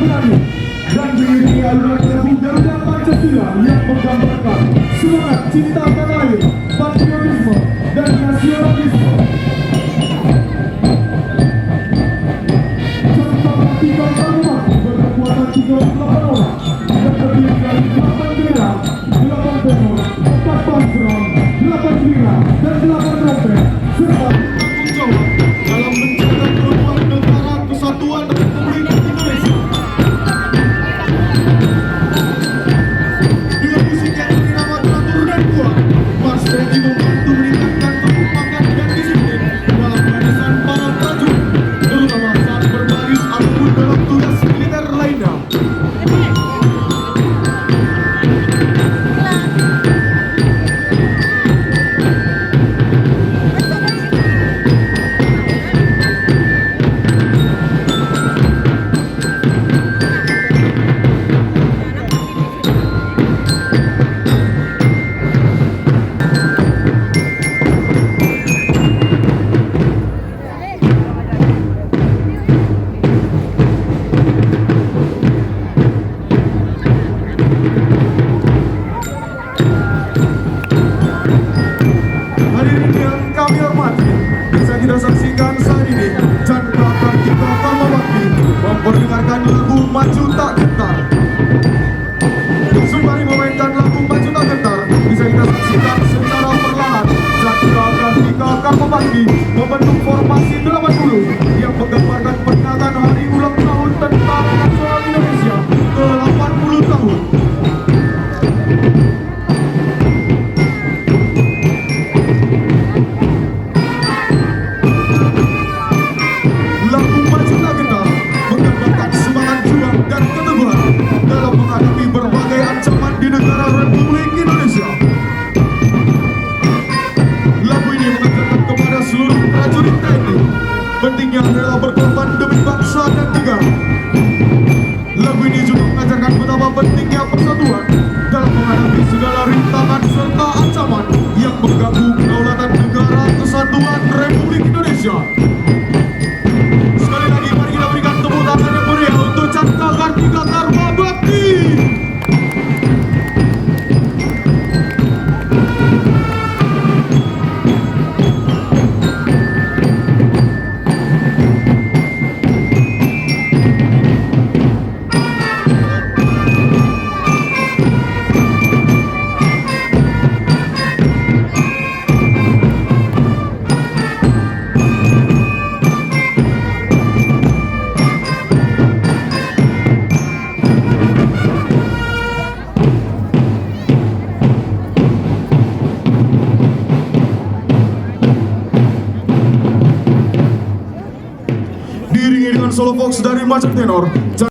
berani dan diiringi alunan lagu Garuda Pancasila yang menggambarkan semangat cinta tanah air, patriotisme dan nasionalisme. Serta tiga taruna berkekuatan 38 orang yang terdiri dari 8 general, 8 tenor, 4 panseram, 8 lira dan 8 trompet serta tanggung jawab dalam menjaga keutuhan negara kesatuan Republik Indonesia. Dengan musik yang bernama teratur dan kuat, Mars TNI membantu meningkatkan kekompakan dan disiplin dalam barisan para prajurit, terutama saat berbaris ataupun dalam tugas militer lainnya. Hadirin yang kami hormati, bisa kita saksikan saat ini Chandra Kartika Karmawati memperdengarkan lagu Maju Tak Gentar. Sembari memainkan lagu Maju Tak Gentar, bisa kita saksikan secara perlahan Chandra Kartika Karmawati membentuk formasi 80 yang menggambarkan peringatan hari ulang tahun Tentara Nasional Indonesia ke-80 tahun. Dalam menghadapi berbagai ancaman di negara Republik Indonesia. Lagu ini mengajarkan kepada seluruh prajurit TNI pentingnya rela berkorban demi bangsa dan negara. Lagu ini juga mengajarkan betapa pentingnya persatuan dalam menghadapi segala rintangan serta ancaman yang mengganggu kedaulatan negara kesatuan Republik Indonesia. Sekali lagi mari kita berikan tepuk tangan yang meriah untuk Chandra Kartika Karmawati. Diiringi dengan solo box dari Majak Tenor.